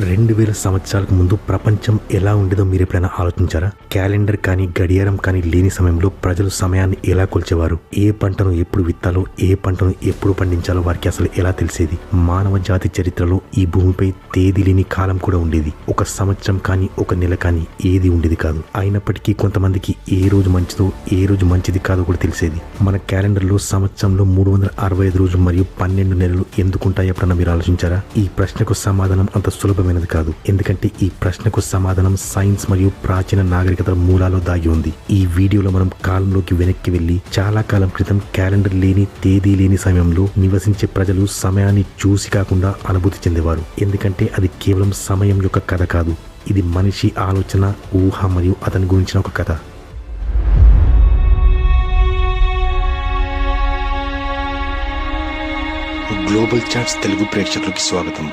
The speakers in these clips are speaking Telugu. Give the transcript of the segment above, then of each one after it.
2000 సంవత్సరాలకు ముందు ప్రపంచం ఎలా ఉండేదో మీరు ఎప్పుడైనా ఆలోచించారా? క్యాలెండర్ కానీ గడియారం కానీ లేని సమయంలో ప్రజలు సమయాన్ని ఎలా కొలిచేవారు? ఏ పంటను ఎప్పుడు విత్తాలో, ఏ పంటను ఎప్పుడు పండించాలో వారికి అసలు ఎలా తెలిసేది? మానవ జాతి చరిత్రలో ఈ భూమిపై తేదీ లేని కాలం కూడా ఉండేది. ఒక సంవత్సరం కానీ ఒక నెల కానీ ఏది ఉండేది కాదు. అయినప్పటికీ కొంతమందికి ఏ రోజు మంచిదో ఏ రోజు మంచిది కాదో కూడా తెలిసేది. మన క్యాలెండర్లో సంవత్సరంలో 365 రోజులు మరియు 12 నెలలు ఎందుకుంటాయి ఎప్పుడన్నా మీరు ఆలోచించారా? ఈ ప్రశ్నకు సమాధానం అంత సులభమైనది కాదు. ఎందుకంటే ఈ ప్రశ్నకు సమాధానం సైన్స్ మరియు ప్రాచీన నాగరికతల మూలాల్లో దాగి ఉంది. ఈ వీడియోలో మనం కాలంలోకి వెనక్కి వెళ్లి చాలా కాలం క్రితం క్యాలెండర్ లేని తేదీ లేని సమయంలో నివసించే ప్రజలు సమయాన్ని చూసి కాకుండా అనుభూతి చెందేవారు. ఎందుకంటే అది కేవలం సమయం యొక్క కథ కాదు, ఇది మనిషి ఆలోచన, ఊహ మరియు అతని గురించిన ఒక కథ. గ్లోబల్ చాట్స్ తెలుగు ప్రేక్షకులకి స్వాగతం.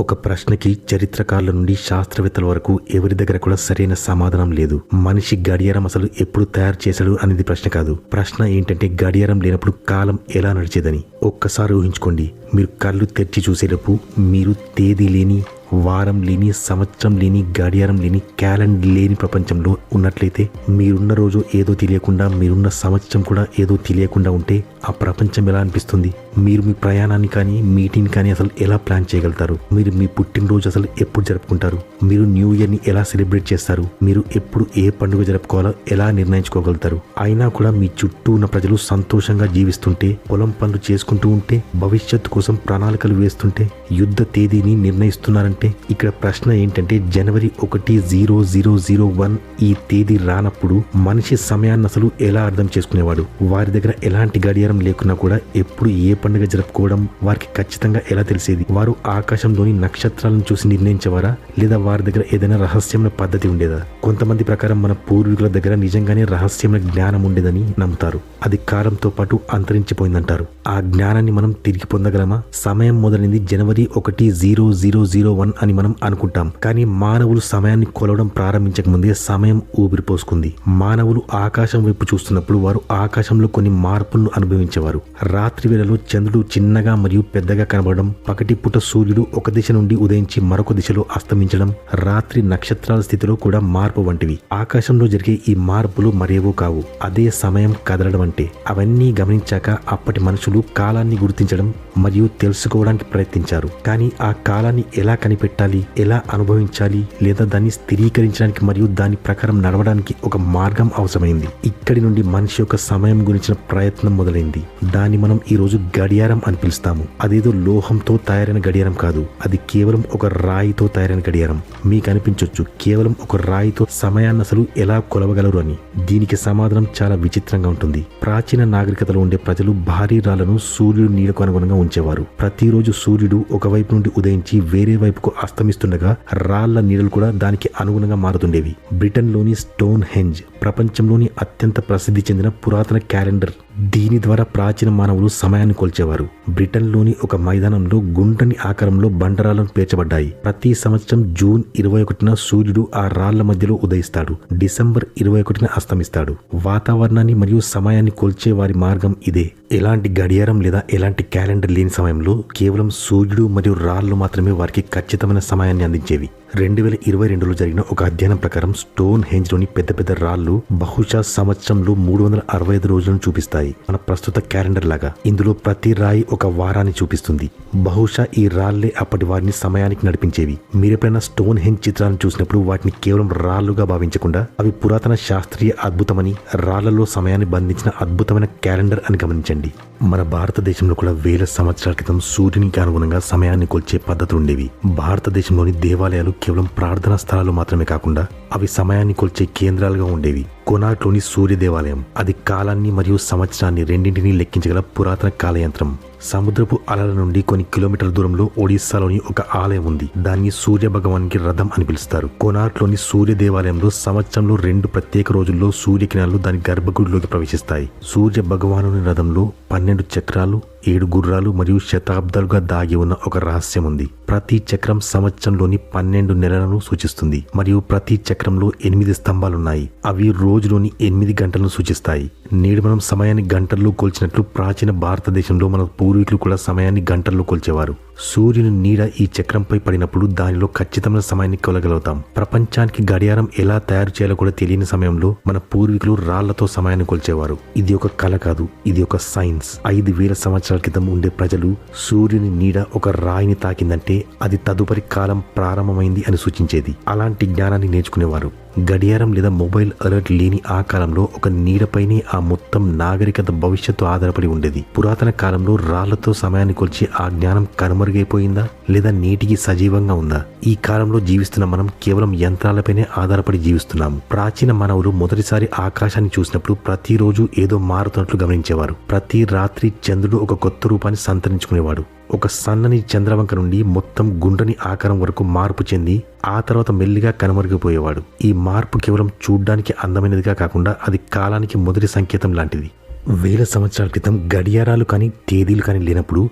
ఒక ప్రశ్నకి చరిత్రకారుల నుండి శాస్త్రవేత్తల వరకు ఎవరి దగ్గర కూడా సరైన సమాధానం లేదు. మనిషి గడియారం అసలు ఎప్పుడు తయారు చేశాడు అనేది ప్రశ్న కాదు. ప్రశ్న ఏంటంటే గడియారం లేనప్పుడు కాలం ఎలా నడిచేదని. ఒక్కసారి ఊహించుకోండి, మీరు కళ్ళు తెరిచి చూసేటప్పుడు మీరు తేదీ లేని, వారం లేని, సంవత్సరం లేని, గడియారం లేని, క్యాలెండర్ లేని ప్రపంచంలో ఉన్నట్లయితే మీరున్న రోజు ఏదో తెలియకుండా, మీరున్న సంవత్సరం కూడా ఏదో తెలియకుండా ఉంటే ఆ ప్రపంచం ఎలా అనిపిస్తుంది? మీరు మీ ప్రయాణాన్ని కానీ మీటింగ్ కానీ అసలు ఎలా ప్లాన్ చేయగలుగుతారు? మీరు మీ పుట్టినరోజు అసలు ఎప్పుడు జరుపుకుంటారు? మీరు న్యూ ఇయర్ని ఎలా సెలబ్రేట్ చేస్తారు? మీరు ఎప్పుడు ఏ పండుగ జరుపుకోవాలో ఎలా నిర్ణయించుకోగలుగుతారు? అయినా కూడా మీ చుట్టూ ఉన్న ప్రజలు సంతోషంగా జీవిస్తుంటే, పొలం పనులు చేసుకుంటూ ఉంటే, భవిష్యత్తు కోసం ప్రణాళికలు వేస్తుంటే, యుద్ధ తేదీని నిర్ణయిస్తున్నారంటే ఇక్కడ ప్రశ్న ఏంటంటే జనవరి 1, 0001 ఈ తేదీ రానప్పుడు మనిషి సమయాన్ని అసలు ఎలా అర్థం చేసుకునేవాడు? వారి దగ్గర ఎలాంటి గడియారం లేకున్నా కూడా ఎప్పుడు ఏ పండుగ జరుపుకోవడం వారికి ఖచ్చితంగా ఎలా తెలిసేది? వారు ఆకాశంలోని నక్షత్రాలను చూసి నిర్ణయించేవారా, లేదా వారి దగ్గర ఏదైనా రహస్యమైన పద్ధతి ఉండేదా? కొంతమంది ప్రకారం మన పూర్వీకుల దగ్గర నిజంగానే రహస్యమైన జ్ఞానం ఉండేదని నమ్ముతారు. అది కాలంతో పాటు అంతరించిపోయిందంటారు. ఆ జ్ఞానాన్ని మనం తిరిగి పొందగలమా? సమయం మొదలైంది జనవరి 1, 0001 అని మనం అనుకుంటాం. కానీ మానవులు సమయాన్ని కొలవడం ప్రారంభించక ముందే సమయం ఊపిరిపోసుకుంది. మానవులు ఆకాశం వైపు చూస్తున్నప్పుడు వారు ఆకాశంలో కొన్ని మార్పులను అనుభవించేవారు. రాత్రి వేళలో చంద్రుడు చిన్నగా మరియు పెద్దగా కనబడడం, పగటిపూట సూర్యుడు ఒక దిశ నుండి ఉదయించి మరొక దిశలో అస్తమించడం, రాత్రి నక్షత్రాల స్థితిలో కూడా మార్పు వంటివి. ఆకాశంలో జరిగే ఈ మార్పులు మరేవో కావు, అదే సమయం కదలడం అంటే. అవన్నీ గమనించాక అప్పటి మనుషులు కాలాన్ని గుర్తించడం మరియు తెలుసుకోవడానికి ప్రయత్నించారు. కానీ ఆ కాలాన్ని ఎలా కనిపెట్టాలి, ఎలా అనుభవించాలి, లేదా దాన్ని స్థిరీకరించడానికి మరియు దాని ప్రకారం నడవడానికి ఒక మార్గం అవసరమైంది. ఇక్కడి నుండి మనిషి యొక్క సమయం గురించిన ప్రయత్నం మొదలైంది. దాన్ని మనం ఈ రోజు గడియారం అని పిలుస్తాము. అదేదో లోహంతో తయారైన గడియారం కాదు, అది కేవలం ఒక రాయితో తయారైన గడియారం. మీకు అనిపించవచ్చు కేవలం ఒక రాయితో సమయాన్ని అసలు ఎలా కొలవగలరు అని. దీనికి సమాధానం చాలా విచిత్రంగా ఉంటుంది. ప్రాచీన నాగరికతలో ఉండే ప్రజలు భారీ రాళ్లను సూర్యుడు నీడకు అనుగుణంగా ఉంచేవారు. ప్రతిరోజు సూర్యుడు ఒకవైపు నుండి ఉదయించి వేరే వైపుకు అస్తమిస్తుండగా రాళ్ల నీడలు కూడా దానికి అనుగుణంగా మారుతుండేవి. బ్రిటన్లోని స్టోన్ హెంజ్ ప్రపంచంలోని అత్యంత ప్రసిద్ధి చెందిన పురాతన క్యాలెండర్. దీని ద్వారా ప్రాచీన మానవులు సమయాన్ని కొల్చేవారు. బ్రిటన్లోని ఒక మైదానంలో గుండ్రని ఆకారంలో బండరాళ్లను పేర్చబడ్డాయి. ప్రతి సంవత్సరం జూన్ 21న సూర్యుడు ఆ రాళ్ల మధ్యలో ఉదయిస్తాడు, డిసెంబర్ 21న అస్తమిస్తాడు. వాతావరణాన్ని మరియు సమయాన్ని కొల్చే వారి మార్గం ఇదే. ఎలాంటి గడియారం లేదా ఎలాంటి క్యాలెండర్ లేని సమయంలో కేవలం సూర్యుడు మరియు రాళ్లు మాత్రమే వారికి ఖచ్చితమైన సమయాన్ని అందించేవి. 2022లో జరిగిన ఒక అధ్యయనం ప్రకారం స్టోన్ హెంజ్ లోని పెద్ద పెద్ద రాళ్లు బహుశా సంవత్సరంలో 365 రోజులను చూపిస్తాయి, మన ప్రస్తుత క్యాలెండర్ లాగా. ఇందులో ప్రతి రాయి ఒక వారాన్ని చూపిస్తుంది. బహుశా ఈ రాళ్లే అప్పటి వారిని సమయానికి నడిపించేవి. మీరెప్పుడైనా స్టోన్ హెంజ్ చిత్రాలను చూసినప్పుడు వాటిని కేవలం రాళ్లుగా భావించకుండా అవి పురాతన శాస్త్రీయ అద్భుతమని, రాళ్లలో సమయాన్ని బంధించిన అద్భుతమైన క్యాలెండర్ అని గమనించండి. మన భారతదేశంలో కూడా వేల సంవత్సరాల క్రితం సూర్యునికి అనుగుణంగా సమయాన్ని కొల్చే పద్ధతులు ఉండేవి. భారతదేశంలోని దేవాలయాలు కేవలం ప్రార్థనా స్థలాలు మాత్రమే కాకుండా అవి సమయాన్ని కొల్చే కేంద్రాలుగా ఉండేవి. కొనార్క్లోని సూర్య దేవాలయం, అది కాలాన్ని మరియు సంవత్సరాన్ని రెండింటినీ లెక్కించగల పురాతన కాలయంత్రం. సముద్రపు అలల నుండి కొన్ని కిలోమీటర్ల దూరంలో ఒడిస్సాలోని ఒక ఆలయం ఉంది. దాన్ని సూర్య భగవానికి రథం అని పిలుస్తారు. కొనార్క్లోని సూర్య దేవాలయంలో సంవత్సరంలో 2 ప్రత్యేక రోజుల్లో సూర్యకిరణాలు దాని గర్భగుడిలోకి ప్రవేశిస్తాయి. సూర్య భగవానుని రథంలో 12 చక్రాలు, 7 గుర్రాలు మరియు శతాబ్దాలుగా దాగి ఉన్న ఒక రహస్యం ఉంది. ప్రతి చక్రం సంవత్సరంలోని 12 నెలలను సూచిస్తుంది మరియు ప్రతి చక్రంలో 8 స్తంభాలున్నాయి. అవి రోజులోని 8 గంటలను సూచిస్తాయి. నేడు మనం సమయాన్ని గంటల్లో కొల్చినట్లు ప్రాచీన భారతదేశంలో మన పూర్వీకులు కూడా సమయాన్ని గంటల్లో కొల్చేవారు. సూర్యుని నీడ ఈ చక్రంపై పడినప్పుడు దానిలో ఖచ్చితమైన సమయాన్ని కొలగలుగుతాం. ప్రపంచానికి గడియారం ఎలా తయారు చేయాలో కూడా తెలియని సమయంలో మన పూర్వీకులు రాళ్లతో సమయాన్ని కొలిచేవారు. ఇది ఒక కళ కాదు, ఇది ఒక సైన్స్. 5,000 సంవత్సరాల క్రితం ఉండే ప్రజలు సూర్యుని నీడ ఒక రాయిని తాకిందంటే అది తదుపరి కాలం ప్రారంభమైంది అని సూచించేది. అలాంటి జ్ఞానాన్ని నేర్చుకునేవారు. గడియారం లేదా మొబైల్ అలర్ట్ లేని ఆ కాలంలో ఒక నీడపైనే ఆ మొత్తం నాగరికత భవిష్యత్తు ఆధారపడి ఉండేది. పురాతన కాలంలో రాళ్లతో సమయాన్ని కొలిచి ఆ జ్ఞానం కనుమరుగైపోయిందా లేదా నేటికి సజీవంగా ఉందా? ఈ కాలంలో జీవిస్తున్న మనం కేవలం యంత్రాలపైనే ఆధారపడి జీవిస్తున్నాము. ప్రాచీన మానవులు మొదటిసారి ఆకాశాన్ని చూసినప్పుడు ప్రతిరోజు ఏదో మారుతున్నట్లు గమనించేవారు. ప్రతి రాత్రి చంద్రుడు ఒక కొత్త రూపాన్ని సంతరించుకునేవాడు. ఒక సన్నని చంద్రవంక నుండి మొత్తం గుండ్రని ఆకారం వరకు మార్పు చెంది ఆ తర్వాత మెల్లిగా కనుమరుగిపోయేవాడు. ఈ మార్పు కేవలం చూడ్డానికి అందమైనదిగా కాకుండా అది కాలానికి మొదటి సంకేతం లాంటిది. 1000 సంవత్సరాల క్రితం గడియారాలు కానీ తేదీలు కానీ లేనప్పుడు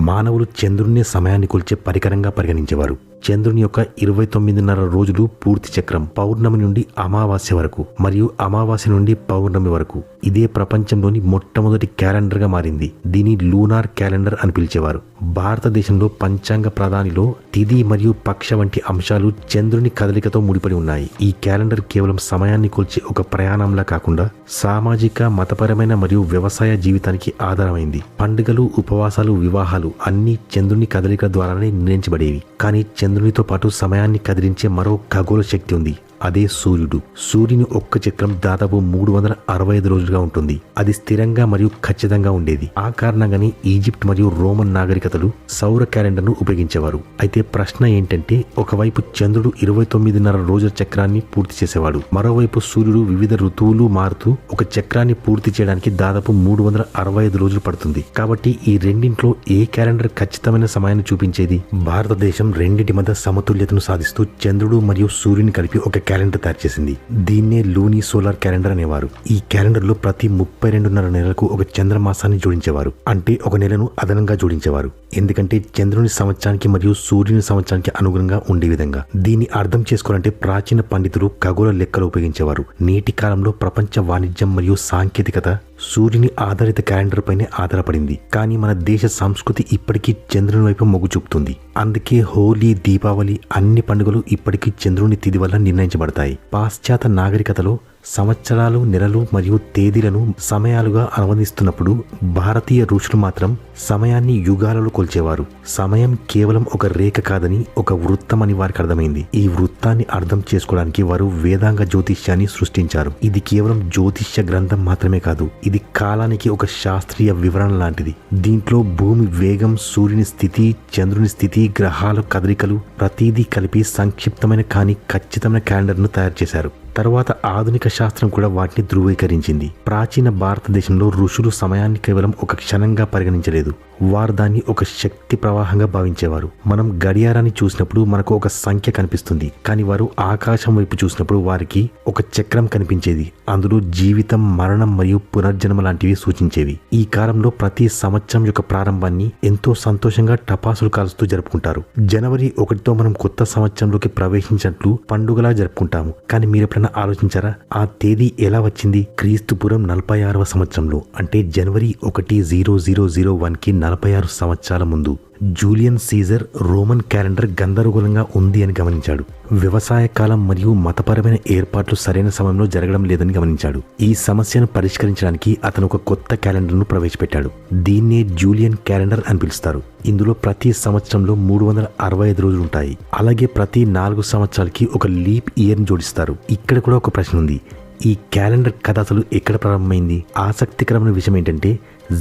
మానవులు చంద్రుడిని సమయాన్ని కొలిచే పరికరంగా పరిగణించేవారు. చంద్రుని యొక్క 29.5 రోజులు పూర్తి చక్రం, పౌర్ణమి నుండి అమావాస్య వరకు మరియు అమావాస్య నుండి పౌర్ణమి వరకు. ఇదే ప్రపంచంలోని మొట్టమొదటి క్యాలెండర్ గా మారింది. దీని లూనార్ క్యాలెండర్ అని పిలిచేవారు. భారతదేశంలో పంచాంగ ప్రధానిలో తిథి మరియు పక్ష వంటి అంశాలు చంద్రుని కదలికతో ముడిపడి ఉన్నాయి. ఈ క్యాలెండర్ కేవలం సమయాన్ని కొలిచే ఒక ప్రయాణంలా కాకుండా సామాజిక, మతపరమైన మరియు వ్యవసాయ జీవితానికి ఆధారమైంది. పండుగలు, ఉపవాసాలు, వివాహాలు అన్ని చంద్రుని కదలిక ద్వారానే నిర్ణయించబడేవి. కానీ చంద్రునితో పాటు సమయాన్ని కదిలించే మరో ఖగోళ శక్తి ఉంది. అదే సూర్యుడు. సూర్యుని ఒక్క చక్రం దాదాపు 365 రోజులుగా ఉంటుంది. అది స్థిరంగా మరియు ఖచ్చితంగా ఉండేది. ఆ కారణంగానే ఈజిప్ట్ మరియు రోమన్ నాగరికతలు సౌర క్యాలెండర్ను ఉపయోగించేవారు. అయితే ప్రశ్న ఏంటంటే, ఒకవైపు చంద్రుడు 29.5 రోజుల చక్రాన్ని పూర్తి చేసేవాడు, మరోవైపు సూర్యుడు వివిధ ఋతువులు మారుతూ ఒక చక్రాన్ని పూర్తి చేయడానికి దాదాపు 365 రోజులు పడుతుంది. కాబట్టి ఈ రెండింట్లో ఏ క్యాలెండర్ ఖచ్చితమైన సమయాన్ని చూపించేది? భారతదేశం రెండింటి మధ్య సమతుల్యతను సాధిస్తూ చంద్రుడు మరియు సూర్యుని కలిపి ఒక క్యాలెండర్ తయారు చేసింది. దీన్నే లూనీ సోలార్ క్యాలెండర్ అనేవారు. ఈ క్యాలెండర్ లో ప్రతి 32.5 నెలలకు ఒక చంద్రమాసాన్ని జోడించేవారు. అంటే ఒక నెలను అదనంగా జోడించేవారు. ఎందుకంటే చంద్రుని సంవత్సరానికి మరియు సూర్యుని సంవత్సరానికి అనుగుణంగా ఉండే విధంగా. దీన్ని అర్థం చేసుకోవాలంటే ప్రాచీన పండితులు ఖగోళ లెక్కలు ఉపయోగించేవారు. నేటి కాలంలో ప్రపంచ వాణిజ్యం మరియు సాంకేతికత సూర్యుని ఆధారిత క్యాలెండర్ పైనే ఆధారపడింది. కానీ మన దేశ సంస్కృతి ఇప్పటికీ చంద్రుని వైపు మొగ్గు చూపుతుంది. అందుకే హోలీ, దీపావళి అన్ని పండుగలు ఇప్పటికీ చంద్రుని తిథి వల్ల నిర్ణయించబడతాయి. పాశ్చాత్య నాగరికతలో సంవత్సరాలు, నెలలు మరియు తేదీలను సమయాలుగా అనువదిస్తున్నప్పుడు భారతీయ ఋషులు మాత్రం సమయాన్ని యుగాలలో కొలిచేవారు. సమయం కేవలం ఒక రేఖ కాదని, ఒక వృత్తం అని వారికి అర్థమైంది. ఈ వృత్తాన్ని అర్థం చేసుకోవడానికి వారు వేదాంగ జ్యోతిష్యాన్ని సృష్టించారు. ఇది కేవలం జ్యోతిష్య గ్రంథం మాత్రమే కాదు, ఇది కాలానికి ఒక శాస్త్రీయ వివరణ లాంటిది. దీంట్లో భూమి వేగం, సూర్యుని స్థితి, చంద్రుని స్థితి, గ్రహాల కదలికలు ప్రతిదీ కలిపి సంక్షిప్తమైన కానీ ఖచ్చితమైన క్యాలెండర్ను తయారు చేశారు. తర్వాత ఆధునిక శాస్త్రం కూడా వాటిని ధృవీకరించింది. ప్రాచీన భారతదేశంలో ఋషులు సమయాన్ని కేవలం ఒక క్షణంగా పరిగణించలేదు. వారు దాన్ని ఒక శక్తి ప్రవాహంగా భావించేవారు. మనం గడియారాన్ని చూసినప్పుడు మనకు ఒక సంఖ్య కనిపిస్తుంది, కానీ వారు ఆకాశం వైపు చూసినప్పుడు వారికి ఒక చక్రం కనిపించేది. అందులో జీవితం, మరణం మరియు పునర్జన్మ లాంటివి సూచించేవి. ఈ కాలంలో ప్రతి సంవత్సరం యొక్క ప్రారంభాన్ని ఎంతో సంతోషంగా టపాసులు కాలుస్తూ జరుపుకుంటారు. జనవరి 1తో మనం కొత్త సంవత్సరంలోకి ప్రవేశించినట్లు పండుగలా జరుపుకుంటాము. కానీ మీరు ఆలోచించారా, ఆ తేదీ ఎలా వచ్చింది? క్రీస్తుపురం 46వ సంవత్సరంలో, అంటే జనవరి 1, 0001కి 46 సంవత్సరాల ముందు జూలియన్ సీజర్ రోమన్ క్యాలెండర్ గందరగోళంగా ఉంది అని గమనించాడు. వ్యవసాయ కాలం మరియు మతపరమైన ఏర్పాట్లు సరైన సమయంలో జరగడం లేదని గమనించాడు. ఈ సమస్యను పరిష్కరించడానికి అతను ఒక కొత్త క్యాలెండర్ను ప్రవేశపెట్టాడు. దీన్నే జూలియన్ క్యాలెండర్ అని పిలుస్తారు. ఇందులో ప్రతి సంవత్సరంలో 365 రోజులు ఉంటాయి. అలాగే ప్రతి 4 సంవత్సరాలకి ఒక లీప్ ఇయర్ని జోడిస్తారు. ఇక్కడ కూడా ఒక ప్రశ్న ఉంది. ఈ క్యాలెండర్ కథ అసలు ఎక్కడ ప్రారంభమైంది? ఆసక్తికరమైన విషయం ఏంటంటే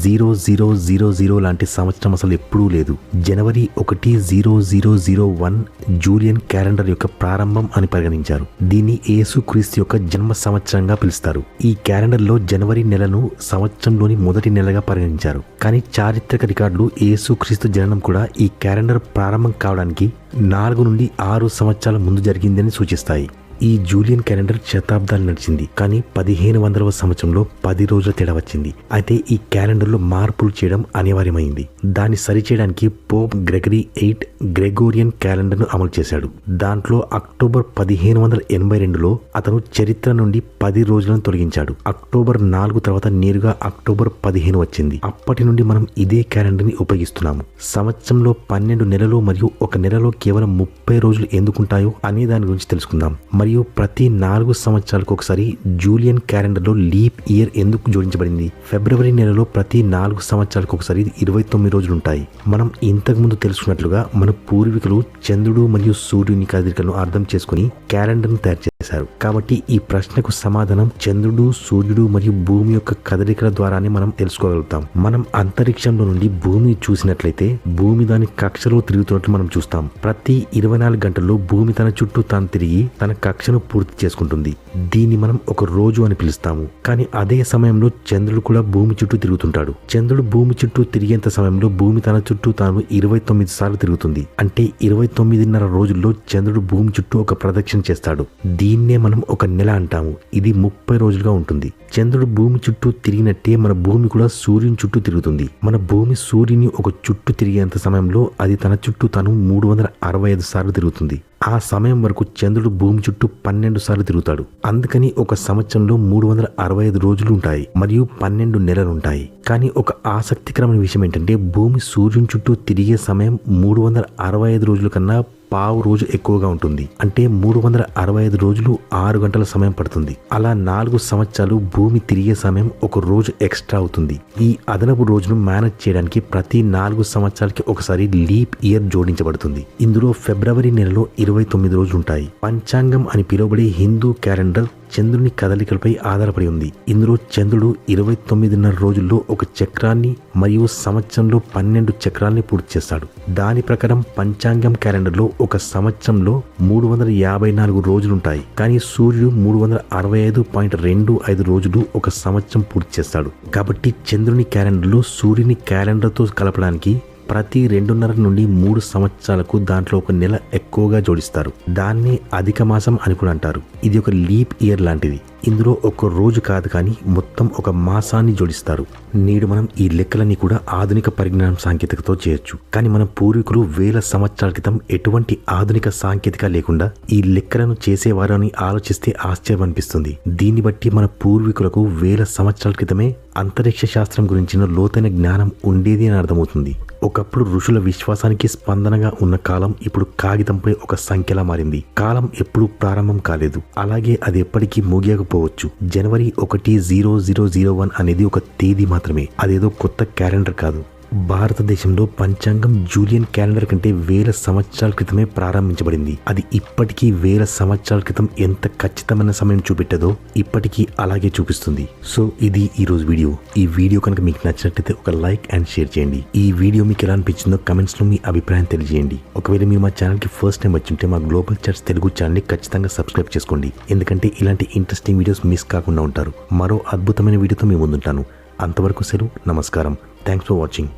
0000 లాంటి సంవత్సరం అసలు ఎప్పుడూ లేదు. జనవరి 1, 0001 జూలియన్ క్యాలెండర్ యొక్క ప్రారంభం అని పరిగణించారు. దీన్ని యేసుక్రీస్తు యొక్క జన్మ సంవత్సరంగా పిలుస్తారు. ఈ క్యాలెండర్లో జనవరి నెలను సంవత్సరంలోని మొదటి నెలగా పరిగణించారు. కానీ చారిత్రక రికార్డులు యేసుక్రీస్తు జననం కూడా ఈ క్యాలెండర్ ప్రారంభం కావడానికి 4 నుండి 6 సంవత్సరాల ముందు జరిగిందని సూచిస్తాయి. ఈ జూలియన్ క్యాలెండర్ శతాబ్దాలు నడిచింది, కానీ 1500వ సంవత్సరంలో 10 రోజుల తేడా వచ్చింది. అయితే ఈ క్యాలెండర్లో మార్పులు చేయడం అనివార్యమైంది. దాన్ని సరిచేయడానికి పోప్ గ్రెగరీ 8 గ్రెగోరియన్ క్యాలెండర్ను అమలు చేశాడు. దాంట్లో అక్టోబర్ 1582లో అతను చరిత్ర నుండి 10 రోజులను తొలగించాడు. అక్టోబర్ 4 తర్వాత నేరుగా అక్టోబర్ 15 వచ్చింది. అప్పటి నుండి మనం ఇదే క్యాలెండర్ ని ఉపయోగిస్తున్నాము. సంవత్సరంలో 12 నెలలు మరియు ఒక నెలలో కేవలం 30 రోజులు ఎందుకుంటాయో అనే దాని గురించి తెలుసుకుందాం. మరియు ప్రతి 4 సంవత్సరాలకు ఒకసారి జూలియన్ క్యాలెండర్ లో లీప్ ఇయర్ ఎందుకు జోడించబడింది? ఫిబ్రవరి నెలలో ప్రతి 4 సంవత్సరాలకు ఒకసారి 29 రోజులు ఉంటాయి. మనం ఇంతకు ముందు తెలుసుకున్నట్లుగా మన పూర్వీకులు చంద్రుడు మరియు సూర్యుని కదలికలను అర్థం చేసుకుని క్యాలెండర్ ను తయారు చేశారు. కాబట్టి ఈ ప్రశ్నకు సమాధానం చంద్రుడు, సూర్యుడు మరియు భూమి యొక్క కదలికల ద్వారానే మనం తెలుసుకోగలుగుతాం. మనం అంతరిక్షంలో నుండి భూమిని చూసినట్లయితే భూమి దాని కక్షలో తిరుగుతున్నట్లు మనం చూస్తాం. ప్రతి 24 గంటల్లో భూమి తన చుట్టూ తాను తిరిగి తన కక్షను పూర్తి చేసుకుంటుంది. దీన్ని మనం ఒక రోజు అని పిలుస్తాము. కానీ అదే సమయంలో చంద్రుడు కూడా భూమి చుట్టూ తిరుగుతుంటాడు. చంద్రుడు భూమి చుట్టూ తిరిగేంత సమయంలో భూమి తన చుట్టూ తాను 29 సార్లు తిరుగుతుంది. అంటే 29.5 రోజుల్లో చంద్రుడు భూమి చుట్టూ ఒక ప్రదక్షిణ చేస్తాడు. దీన్నే మనం ఒక నెల అంటాము. ఇది 30 రోజులుగా ఉంటుంది. చంద్రుడు భూమి చుట్టూ తిరిగినట్టే మన భూమి కూడా సూర్యుని చుట్టూ తిరుగుతుంది. మన భూమి సూర్యుని ఒక చుట్టూ తిరిగేంత సమయంలో అది తన చుట్టూ తాను 365 సార్లు తిరుగుతుంది. ఆ సమయం వరకు చంద్రుడు భూమి చుట్టూ 12 సార్లు తిరుగుతాడు. అందుకని ఒక సంవత్సరంలో 365 రోజులు ఉంటాయి మరియు 12 నెలలు ఉంటాయి. కానీ ఒక ఆసక్తికరమైన విషయం ఏంటంటే భూమి సూర్యుని చుట్టూ తిరిగే సమయం 365 రోజుల కన్నా పావు రోజు ఎక్కువగా ఉంటుంది. అంటే 365 రోజులు 6 గంటల సమయం పడుతుంది. అలా 4 సంవత్సరాలు భూమి తిరిగే సమయం ఒక రోజు ఎక్స్ట్రా అవుతుంది. ఈ అదనపు రోజును మేనేజ్ చేయడానికి ప్రతి 4 సంవత్సరాలకి ఒకసారి లీప్ ఇయర్ జోడించబడుతుంది. ఇందులో ఫిబ్రవరి నెలలో 29 రోజులు ఉంటాయి. పంచాంగం అని పిలువబడే హిందూ క్యాలెండర్ చంద్రుని కదలికలపై ఆధారపడి ఉంది. ఇందులో చంద్రుడు 29.5 రోజుల్లో ఒక చక్రాన్ని మరియు సంవత్సరంలో 12 చక్రాల్ని పూర్తి చేస్తాడు. దాని ప్రకారం పంచాంగం క్యాలెండర్లో ఒక సంవత్సరంలో 354 రోజులుంటాయి. కానీ సూర్యుడు 365.25 రోజులు ఒక సంవత్సరం పూర్తి చేస్తాడు. కాబట్టి చంద్రుని క్యాలెండర్లో సూర్యుని క్యాలెండర్తో కలపడానికి ప్రతి 2.5 నుండి 3 సంవత్సరాలకు దాంట్లో ఒక నెల ఎక్కువగా జోడిస్తారు. దాన్నే అధిక మాసం అని కూడా అంటారు. ఇది ఒక లీప్ ఇయర్ లాంటిది. ఇందులో ఒక రోజు కాదు కానీ మొత్తం ఒక మాసాన్ని జోడిస్తారు. నేడు మనం ఈ లెక్కలన్నీ కూడా ఆధునిక పరిజ్ఞానం సాంకేతికతో చేయొచ్చు. కానీ మన పూర్వీకులు వేల సంవత్సరాల క్రితం ఎటువంటి ఆధునిక సాంకేతిక లేకుండా ఈ లెక్కలను చేసేవారు అని ఆలోచిస్తే ఆశ్చర్యం అనిపిస్తుంది. దీన్ని బట్టి మన పూర్వీకులకు వేల సంవత్సరాల క్రితమే అంతరిక్ష శాస్త్రం గురించిన లోతైన జ్ఞానం ఉండేది అని అర్థమవుతుంది. ఒకప్పుడు ఋషుల విశ్వాసానికి స్పందనగా ఉన్న కాలం ఇప్పుడు కాగితంపై ఒక సంఖ్యలా మారింది. కాలం ఎప్పుడు ప్రారంభం కాలేదు, అలాగే అది ఎప్పటికీ ముగియకపోవచ్చు. జనవరి 1, 0001 అనేది ఒక తేదీ మాత్రమే. అదేదో కొత్త క్యాలెండర్ కాదు. భారతదేశంలో పంచాంగం జూలియన్ క్యాలెండర్ కంటే వేల సంవత్సరాల క్రితమే ప్రారంభించబడింది. అది ఇప్పటికీ వేల సంవత్సరాల క్రితం ఎంత ఖచ్చితమైన సమయం చూపెట్టదో ఇప్పటికీ అలాగే చూపిస్తుంది. సో ఇది ఈ రోజు వీడియో. ఈ వీడియో కనుక మీకు నచ్చినట్లయితే ఒక లైక్ అండ్ షేర్ చేయండి. ఈ వీడియో మీకు ఎలా అనిపించిందో కమెంట్స్ లో మీ అభిప్రాయం తెలియజేయండి. ఒకవేళ మీరు మా ఛానల్ కి ఫస్ట్ టైం వచ్చింటే మా గ్లోబల్ చర్చ్ తెలుగు ఛానల్ ని ఖచ్చితంగా సబ్స్క్రైబ్ చేసుకోండి. ఎందుకంటే ఇలాంటి ఇంట్రెస్టింగ్ వీడియోస్ మిస్ కాకుండా ఉంటారు. మరో అద్భుతమైన వీడియోతో మీ ముందుంటాను. అంతవరకు సెలవు. నమస్కారం. Thanks for watching.